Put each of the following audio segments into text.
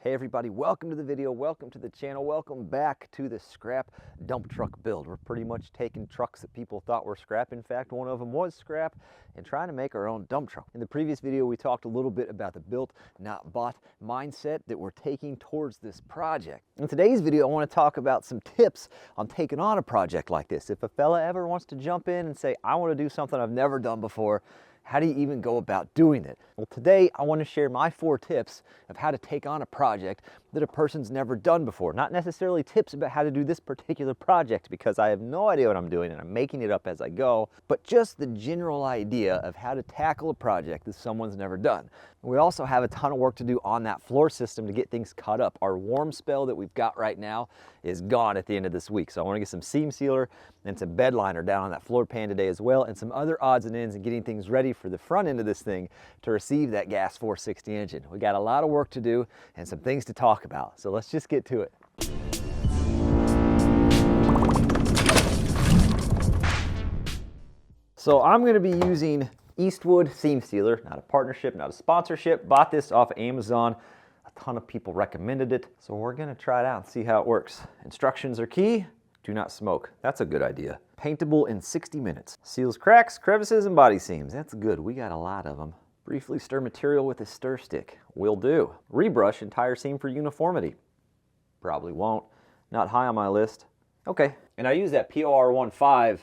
Hey everybody, welcome to the video, welcome to the channel, welcome back to the scrap dump truck build. We're pretty much taking trucks that people thought were scrap. In fact, one of them was scrap, and trying to make our own dump truck. In the previous video, we talked a little bit about the built, not bought mindset that we're taking towards this project. In today's video, I want to talk about some tips on taking on a project like this. If a fella ever wants to jump in and say, I want to do something I've never done before, how do you even go about doing it? Well, today I want to share my 4 tips of how to take on a project that a person's never done before. Not necessarily tips about how to do this particular project, because I have no idea what I'm doing and I'm making it up as I go, but just the general idea of how to tackle a project that someone's never done. We also have a ton of work to do on that floor system to get things cut up. Our warm spell that we've got right now is gone at the end of this week, so I want to get some seam sealer and some bed liner down on that floor pan today as well, and some other odds and ends and getting things ready for the front end of this thing to receive that gas 460 engine. We got a lot of work to do and some things to talk about, so let's just get to it. So I'm going to be using Eastwood Seamstealer, not a partnership, not a sponsorship. Bought this off Amazon. A ton of people recommended it, so we're going to try it out and see how it works. Instructions are key. Do not smoke. That's a good idea. Paintable in 60 minutes. Seals cracks, crevices, and body seams. That's good. We got a lot of them. Briefly stir material with a stir stick. Will do. Rebrush entire seam for uniformity. Probably won't. Not high on my list. Okay. And I use that POR15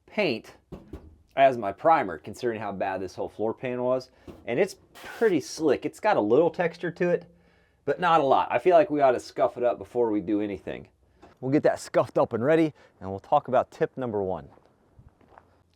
paint as my primer, considering how bad this whole floor pan was. And it's pretty slick. It's got a little texture to it, but not a lot. I feel like we ought to scuff it up before we do anything. We'll get that scuffed up and ready, and we'll talk about tip number 1.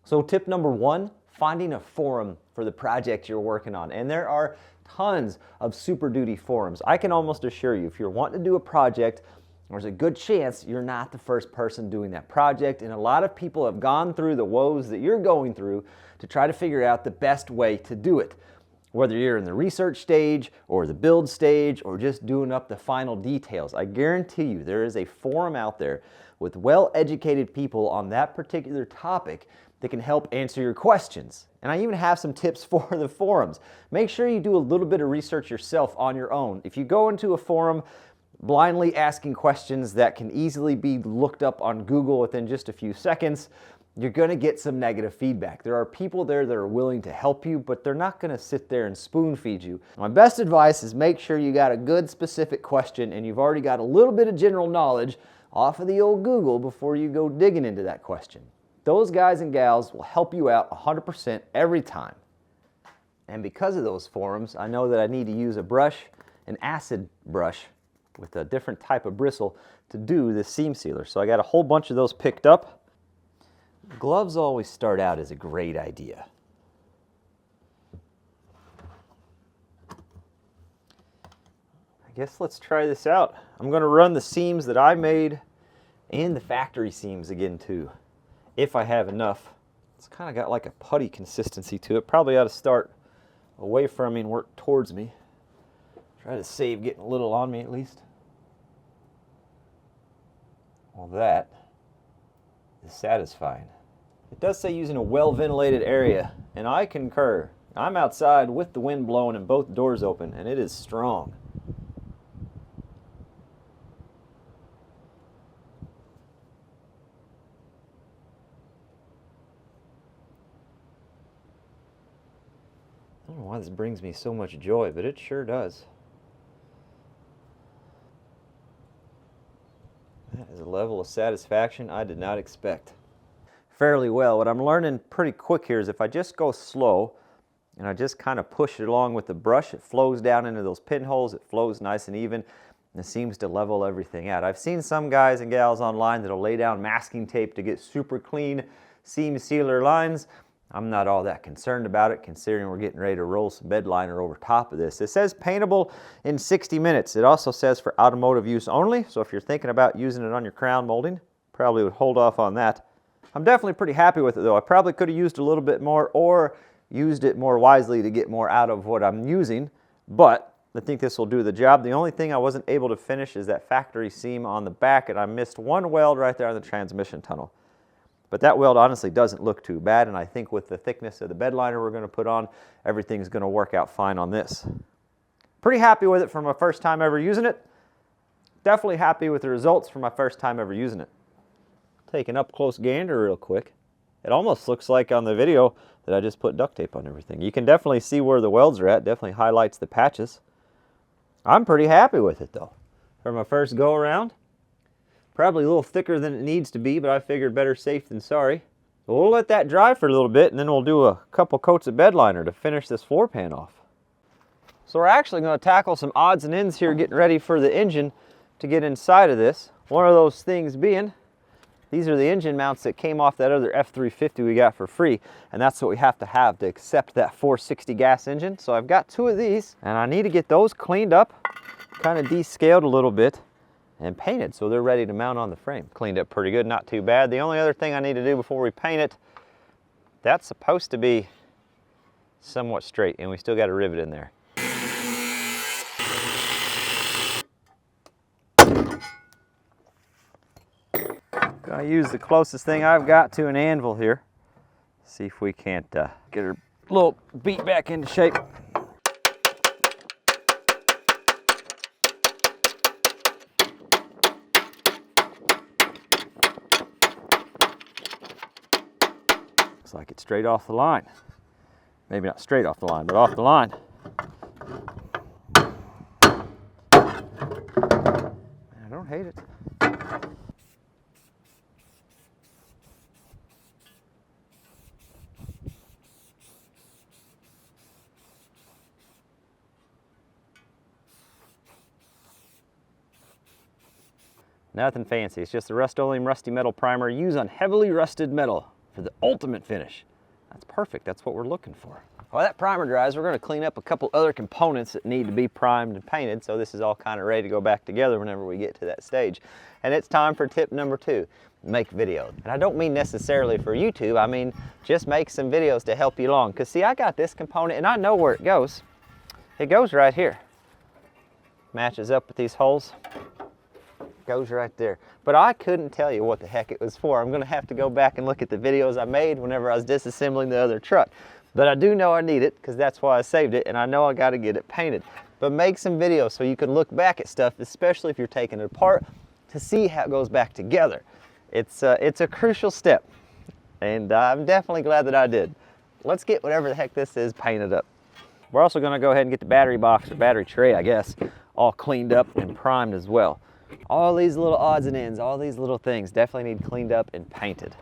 So tip number 1, finding a forum for the project you're working on. And there are tons of Super Duty forums. I can almost assure you, if you're wanting to do a project, there's a good chance you're not the first person doing that project, and a lot of people have gone through the woes that you're going through to try to figure out the best way to do it. Whether you're in the research stage or the build stage or just doing up the final details, I guarantee you there is a forum out there with well-educated people on that particular topic that can help answer your questions. And I even have some tips for the forums. Make sure you do a little bit of research yourself on your own. If you go into a forum blindly asking questions that can easily be looked up on Google within just a few seconds, you're going to get some negative feedback. There are people there that are willing to help you, but they're not going to sit there and spoon feed you. My best advice is make sure you got a good specific question and you've already got a little bit of general knowledge off of the old Google before you go digging into that question. Those guys and gals will help you out 100% every time. And because of those forums, I know that I need to use a brush, an acid brush, with a different type of bristle to do the seam sealer. So I got a whole bunch of those picked up. Gloves always start out as a great idea. I guess let's try this out. I'm going to run the seams that I made and the factory seams again too, if I have enough. It's kind of got like a putty consistency to it. Probably ought to start away from me and work towards me. Try to save getting a little on me at least. Well, that is satisfying. It does say using a well-ventilated area, and I concur. I'm outside with the wind blowing and both doors open, and it is strong. I don't know why this brings me so much joy, but it sure does. That is a level of satisfaction I did not expect. Fairly well. What I'm learning pretty quick here is if I just go slow and I just kind of push it along with the brush, it flows down into those pinholes, it flows nice and even, and it seems to level everything out. I've seen some guys and gals online that'll lay down masking tape to get super clean seam sealer lines. I'm not all that concerned about it, considering we're getting ready to roll some bed liner over top of this. It says paintable in 60 minutes. It also says for automotive use only, so if you're thinking about using it on your crown molding, probably would hold off on that. I'm definitely pretty happy with it though. I probably could have used a little bit more or used it more wisely to get more out of what I'm using, but I think this will do the job. The only thing I wasn't able to finish is that factory seam on the back, and I missed one weld right there on the transmission tunnel. But that weld honestly doesn't look too bad, and I think with the thickness of the bed liner we're going to put on, everything's going to work out fine on this. Pretty happy with it for my first time ever using it. Definitely happy with the results for my first time ever using it. Take an up close gander real quick. It almost looks like on the video that I just put duct tape on everything. You can definitely see where the welds are at, definitely highlights the patches. I'm pretty happy with it though. For my first go around, probably a little thicker than it needs to be, but I figured better safe than sorry. So we'll let that dry for a little bit and then we'll do a couple coats of bed liner to finish this floor pan off. So we're actually going to tackle some odds and ends here getting ready for the engine to get inside of this. One of those things being, these are the engine mounts that came off that other F350 we got for free, and that's what we have to accept that 460 gas engine. So I've got 2 of these, and I need to get those cleaned up, kind of descaled a little bit, and painted so they're ready to mount on the frame. Cleaned up pretty good, not too bad. The only other thing I need to do before we paint it, that's supposed to be somewhat straight, and we still got a rivet in there. Gonna use the closest thing I've got to an anvil here. See if we can't get her little beat back into shape. Looks like it's straight off the line. Maybe not straight off the line, but off the line. I don't hate it. Nothing fancy, it's just the Rust-Oleum Rusty Metal Primer used on heavily rusted metal for the ultimate finish. That's perfect, that's what we're looking for. While that primer dries, we're going to clean up a couple other components that need to be primed and painted, so this is all kind of ready to go back together whenever we get to that stage. And it's time for tip number 2, make videos. And I don't mean necessarily for YouTube, I mean just make some videos to help you along. Because see, I got this component and I know where it goes. It goes right here. Matches up with these holes. Goes right there. But I couldn't tell you what the heck it was for. I'm going to have to go back and look at the videos I made whenever I was disassembling the other truck. But I do know I need it because that's why I saved it, and I know I got to get it painted. But make some videos so you can look back at stuff, especially if you're taking it apart, to see how it goes back together. It's a crucial step, and I'm definitely glad that I did. Let's get whatever the heck this is painted up. We're also going to go ahead and get the battery box, or battery tray, I guess, all cleaned up and primed as well. All these little odds and ends, all these little things definitely need cleaned up and painted.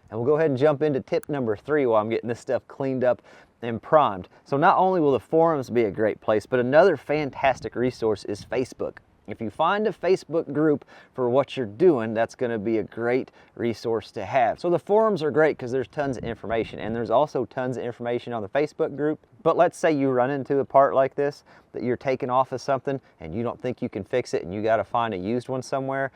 And we'll go ahead and jump into tip number 3 while I'm getting this stuff cleaned up and primed. So not only will the forums be a great place, but another fantastic resource is Facebook. If you find a Facebook group for what you're doing, that's going to be a great resource to have. So the forums are great because there's tons of information, and there's also tons of information on the Facebook group. But let's say you run into a part like this that you're taking off of something and you don't think you can fix it and you got to find a used one somewhere.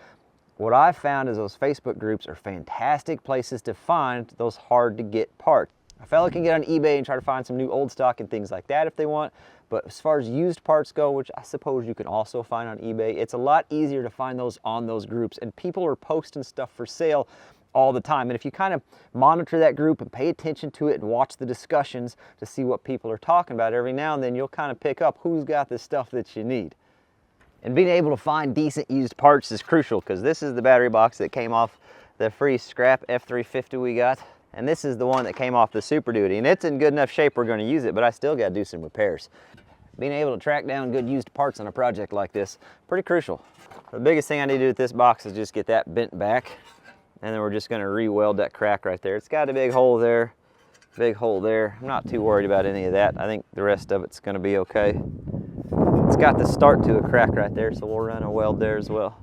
What I've found is those Facebook groups are fantastic places to find those hard to get parts. A fella can get on eBay and try to find some new old stock and things like that if they want, but as far as used parts go, which I suppose you can also find on eBay, it's a lot easier to find those on those groups, and people are posting stuff for sale all the time. And if you kind of monitor that group and pay attention to it and watch the discussions to see what people are talking about, every now and then you'll kind of pick up who's got the stuff that you need. And being able to find decent used parts is crucial, because this is the battery box that came off the free scrap F350 we got. And this is the one that came off the Super Duty, and it's in good enough shape we're going to use it, but I still got to do some repairs. Being able to track down good used parts on a project like this, pretty crucial. The biggest thing I need to do with this box is just get that bent back, and then we're just going to re-weld that crack right there. It's got a big hole there, big hole there. I'm not too worried about any of that. I think the rest of it's going to be okay. It's got the start to a crack right there, so we'll run a weld there as well.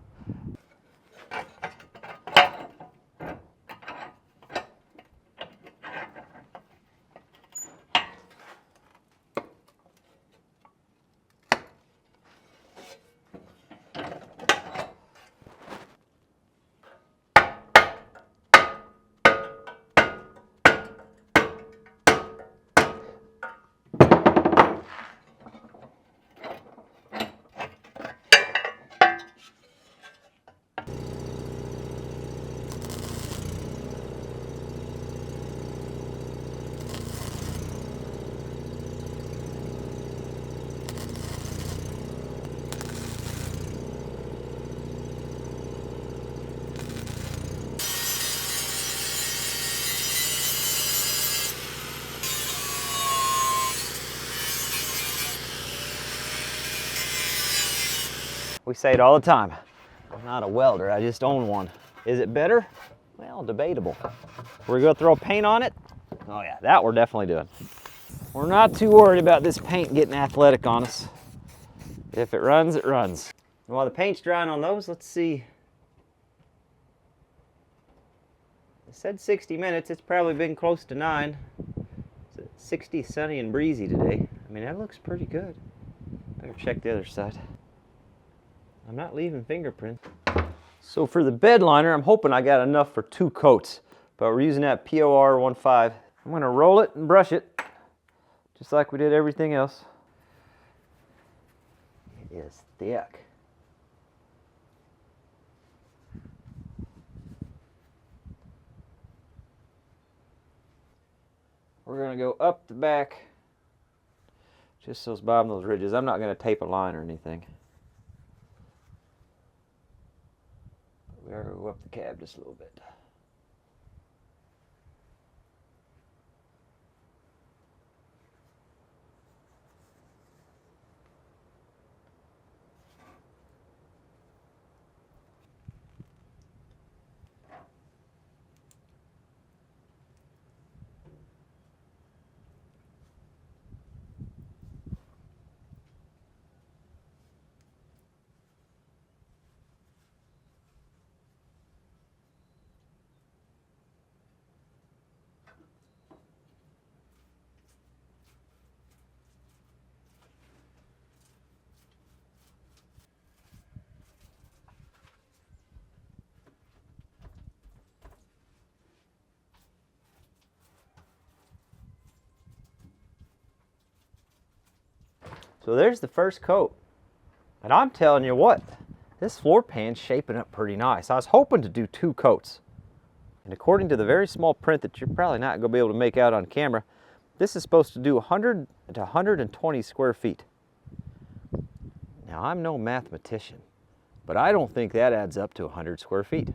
We say it all the time. I'm not a welder, I just own one. Is it better? Well, debatable. We're gonna throw paint on it? Oh yeah, that we're definitely doing. We're not too worried about this paint getting athletic on us. If it runs, it runs. While the paint's drying on those, let's see. It said 60 minutes, it's probably been close to 9. It's 60, sunny and breezy today. I mean, that looks pretty good. Better check the other side. I'm not leaving fingerprints. So for the bed liner, I'm hoping I got enough for 2 coats, but we're using that POR 15. I'm gonna roll it and brush it, just like we did everything else. It is thick. We're gonna go up the back, just those bottom of those ridges. I'm not gonna tape a line or anything. We are gonna go up the cab just a little bit. So there's the first coat. And I'm telling you what, this floor pan's shaping up pretty nice. I was hoping to do 2 coats. And according to the very small print that you're probably not going to be able to make out on camera, this is supposed to do 100 to 120 square feet. Now, I'm no mathematician, but I don't think that adds up to 100 square feet.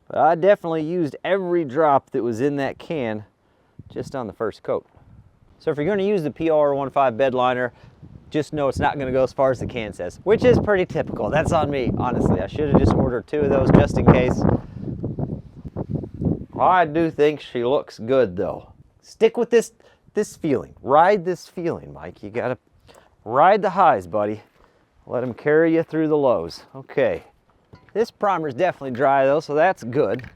But I definitely used every drop that was in that can just on the first coat. So if you're going to use the POR 15 bed liner, just know it's not going to go as far as the can says, which is pretty typical. That's on me, honestly. I should have just ordered 2 of those just in case. I do think she looks good, though. Stick with this feeling. Ride this feeling, Mike. You got to ride the highs, buddy. Let them carry you through the lows. Okay. This primer's definitely dry, though, so that's good.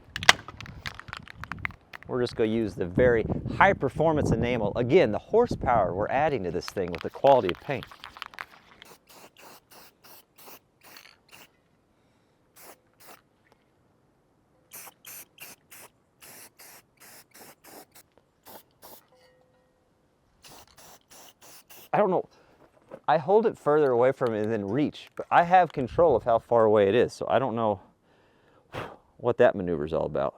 We're just going to use the very high performance enamel. Again, the horsepower we're adding to this thing with the quality of paint. I don't know. I hold it further away from it than reach, but I have control of how far away it is, so I don't know what that maneuver is all about.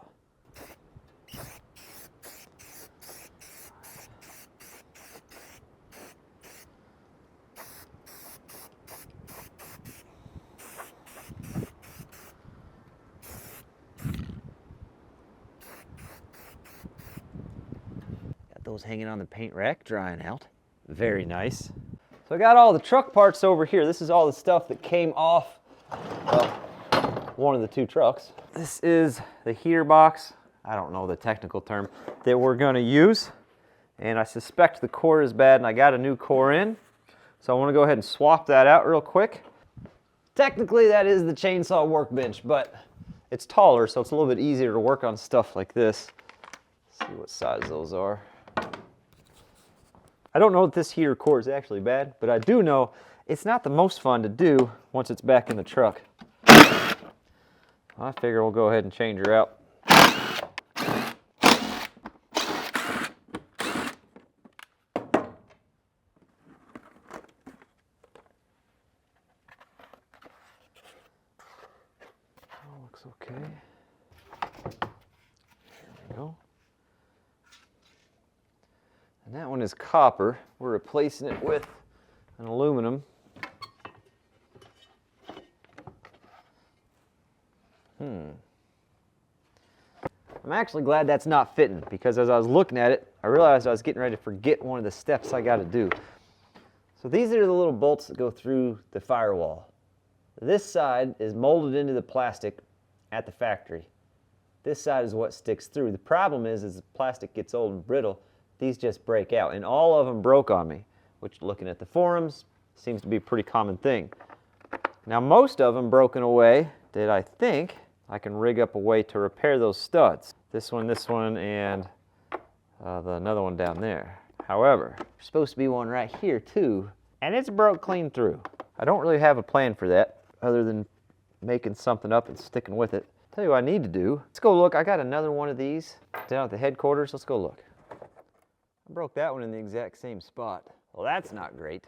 Those hanging on the paint rack drying out. Very nice. So I got all the truck parts over here. This is all the stuff that came off one of the 2 trucks. This is the heater box. I don't know the technical term that we're going to use. And I suspect the core is bad and I got a new core in. So I want to go ahead and swap that out real quick. Technically that is the chainsaw workbench, but it's taller so it's a little bit easier to work on stuff like this. Let's see what size those are. I don't know if this heater core is actually bad, but I do know it's not the most fun to do once it's back in the truck. I figure we'll go ahead and change her out. Oh, looks okay. There we go. And that one is copper. We're replacing it with an aluminum. I'm actually glad that's not fitting because as I was looking at it, I realized I was getting ready to forget one of the steps I got to do. So these are the little bolts that go through the firewall. This side is molded into the plastic at the factory. This side is what sticks through. The problem is as the plastic gets old and brittle, these just break out. And all of them broke on me, which looking at the forums seems to be a pretty common thing. Now most of them broken away that I think I can rig up a way to repair those studs. This one, and another one down there. However, there's supposed to be one right here too, and it's broke clean through. I don't really have a plan for that other than making something up and sticking with it. Tell you what I need to do. Let's go look. I got another one of these down at the headquarters. Let's go look. I broke that one in the exact same spot. Well, that's not great,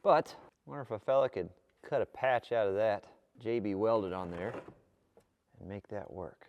but I wonder if a fella could cut a patch out of that, JB welded on there, and make that work.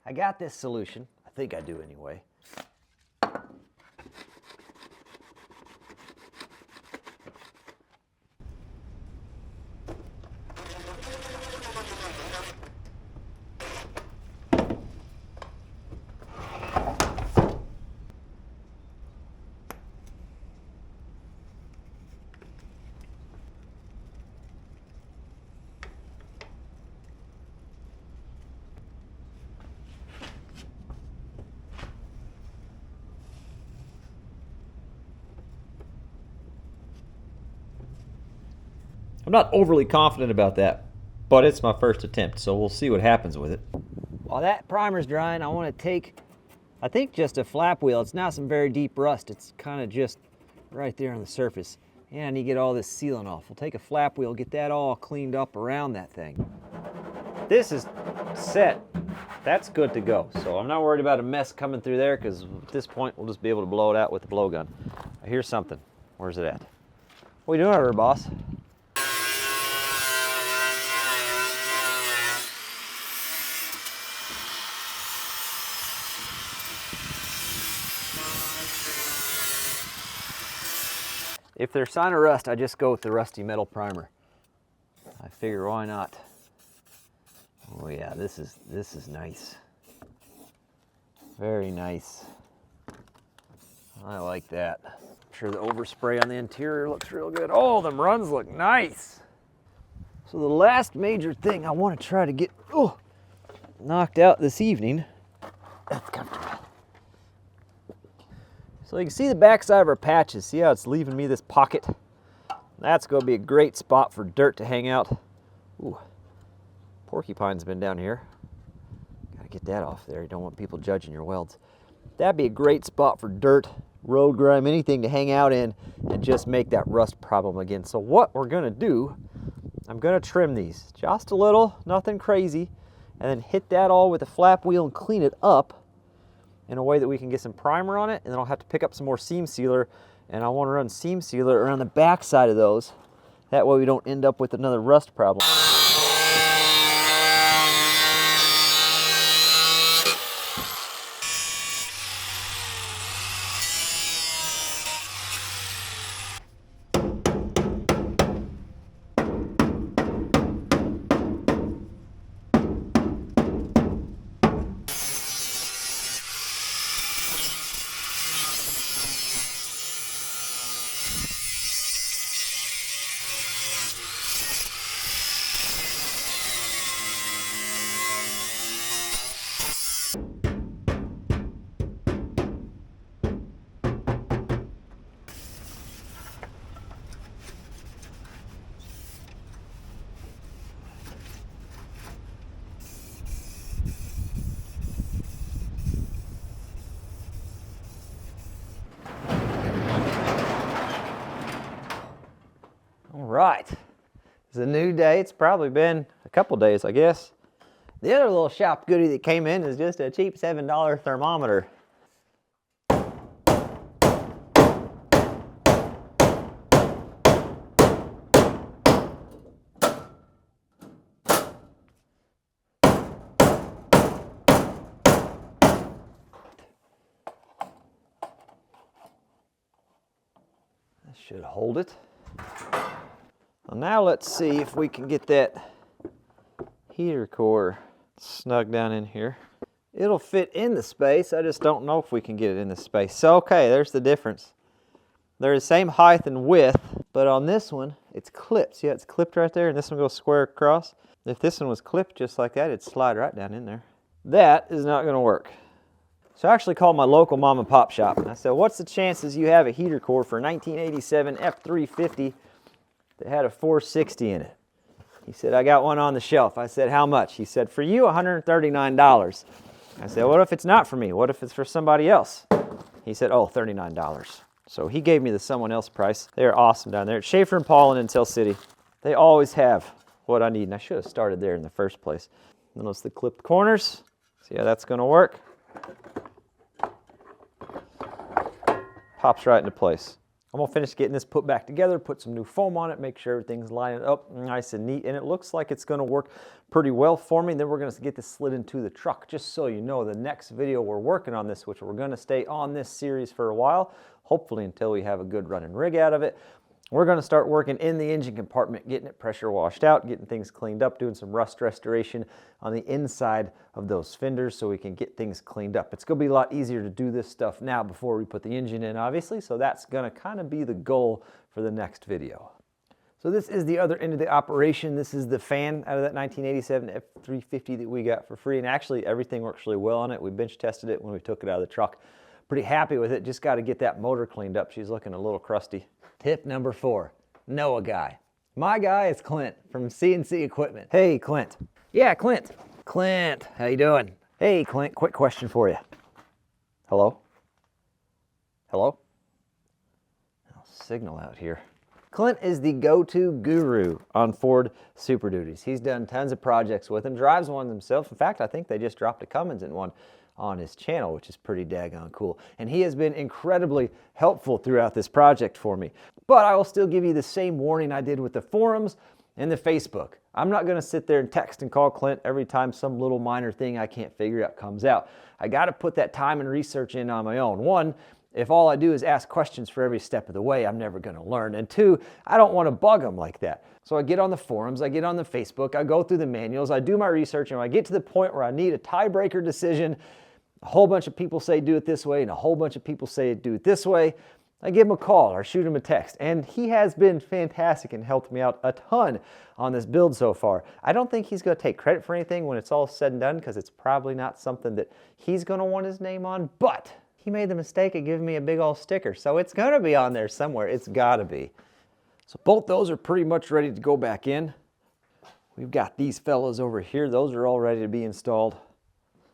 I got this solution. I think I do anyway. I'm not overly confident about that, but it's my first attempt, so we'll see what happens with it. While that primer's drying, I want to take, I think, just a flap wheel. It's not some very deep rust. It's kind of just right there on the surface. And I need to get all this sealant off. We'll take a flap wheel, get that all cleaned up around that thing. This is set. That's good to go. So I'm not worried about a mess coming through there because at this point we'll just be able to blow it out with the blowgun. I hear something. Where's it at? What are you doing over there, boss? If there's sign of rust, I just go with the rusty metal primer. I figure why not? Oh yeah, this is nice. Very nice. I like that. I'm sure the overspray on the interior looks real good. Oh, them runs look nice. So the last major thing I want to try to get knocked out this evening. That's comfortable. So you can see the backside of our patches. See how it's leaving me this pocket? That's going to be a great spot for dirt to hang out. Ooh, porcupine's been down here. Got to get that off there. You don't want people judging your welds. That'd be a great spot for dirt, road grime, anything to hang out in and just make that rust problem again. So what we're going to do, I'm going to trim these just a little, nothing crazy, and then hit that all with a flap wheel and clean it up in a way that we can get some primer on it, and then I'll have to pick up some more seam sealer, and I want to run seam sealer around the back side of those. That way we don't end up with another rust problem. Right, it's a new day. It's probably been a couple days, I guess. The other little shop goodie that came in is just a cheap $7 thermometer. This should hold it. Well, now let's see if we can get that heater core snug down in here. It'll fit in the space, I just don't know if we can get it in the space. So okay, there's the difference. They're the same height and width, but on this one, it's clipped. See how it's clipped right there, and this one goes square across? If this one was clipped just like that, it'd slide right down in there. That is not gonna work. So I actually called my local mom and pop shop, and I said, what's the chances you have a heater core for a 1987 F350 that had a 460 in it? He said, I got one on the shelf. I said, how much? He said, for you, $139. I said, what if it's not for me? What if it's for somebody else? He said, oh, $39. So he gave me the someone else price. They're awesome down there at Schaefer and Paul in Intel City. They always have what I need, and I should have started there in the first place. Notice the clipped corners. See how that's gonna work? Pops right into place. I'm gonna finish getting this put back together, put some new foam on it, make sure everything's lining up nice and neat, and it looks like it's gonna work pretty well for me. Then we're gonna get this slid into the truck. Just so you know, the next video we're working on this, which we're gonna stay on this series for a while, hopefully until we have a good running rig out of it. We're gonna start working in the engine compartment, getting it pressure washed out, getting things cleaned up, doing some rust restoration on the inside of those fenders so we can get things cleaned up. It's gonna be a lot easier to do this stuff now before we put the engine in, obviously, so that's gonna kind of be the goal for the next video. So this is the other end of the operation. This is the fan out of that 1987 F350 that we got for free, and actually everything works really well on it. We bench tested it when we took it out of the truck. Pretty happy with it, just gotta get that motor cleaned up. She's looking a little crusty. Tip number 4, know a guy. My guy is Clint from CNC Equipment. Hey, Clint. Yeah, Clint. Clint, how you doing? Hey, Clint, quick question for you. Hello? Hello? I'll signal out here. Clint is the go-to guru on Ford Super Duties. He's done tons of projects with them, drives one himself. In fact, I think they just dropped a Cummins in one on his channel, which is pretty daggone cool. And he has been incredibly helpful throughout this project for me. But I will still give you the same warning I did with the forums and the Facebook. I'm not gonna sit there and text and call Clint every time some little minor thing I can't figure out comes out. I gotta put that time and research in on my own. One, if all I do is ask questions for every step of the way, I'm never gonna learn. And two, I don't wanna bug him like that. So I get on the forums, I get on the Facebook, I go through the manuals, I do my research, and when I get to the point where I need a tiebreaker decision, a whole bunch of people say do it this way, and a whole bunch of people say do it this way, I give him a call or shoot him a text. And he has been fantastic and helped me out a ton on this build so far. I don't think he's gonna take credit for anything when it's all said and done, because it's probably not something that he's gonna want his name on, but he made the mistake of giving me a big old sticker, so it's gonna be on there somewhere. It's gotta be. So both those are pretty much ready to go back in. We've got these fellas over here. Those are all ready to be installed.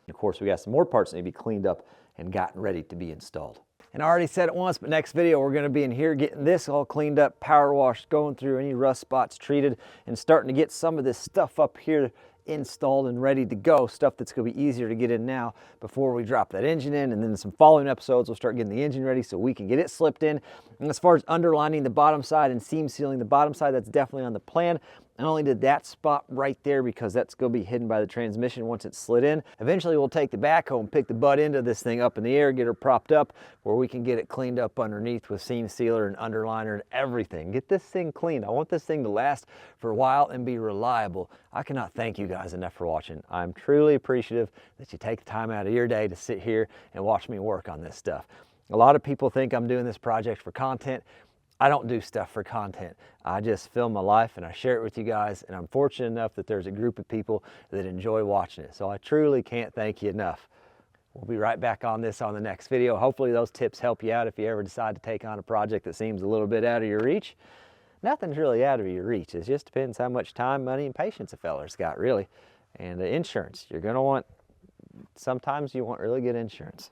Of course, we got some more parts that need to be cleaned up and gotten ready to be installed. And I already said it once, but next video we're gonna be in here getting this all cleaned up, power washed, going through any rust spots treated, and starting to get some of this stuff up here installed and ready to go, stuff that's gonna be easier to get in now before we drop that engine in. And then some following episodes we'll start getting the engine ready so we can get it slipped in. And as far as underlining the bottom side and seam sealing the bottom side, that's definitely on the plan. I only did that spot right there because that's gonna be hidden by the transmission once it's slid in. Eventually we'll take the backhoe and pick the butt end of this thing up in the air, get her propped up where we can get it cleaned up underneath with seam sealer and underliner and everything. Get this thing cleaned. I want this thing to last for a while and be reliable. I cannot thank you guys enough for watching. I'm truly appreciative that you take the time out of your day to sit here and watch me work on this stuff. A lot of people think I'm doing this project for content. I don't do stuff for content. I just film my life and I share it with you guys, and I'm fortunate enough that there's a group of people that enjoy watching it. So I truly can't thank you enough. We'll be right back on this on the next video. Hopefully those tips help you out if you ever decide to take on a project that seems a little bit out of your reach. Nothing's really out of your reach. It just depends how much time, money, and patience a feller's got, really. And the insurance, you're gonna want, sometimes you want really good insurance.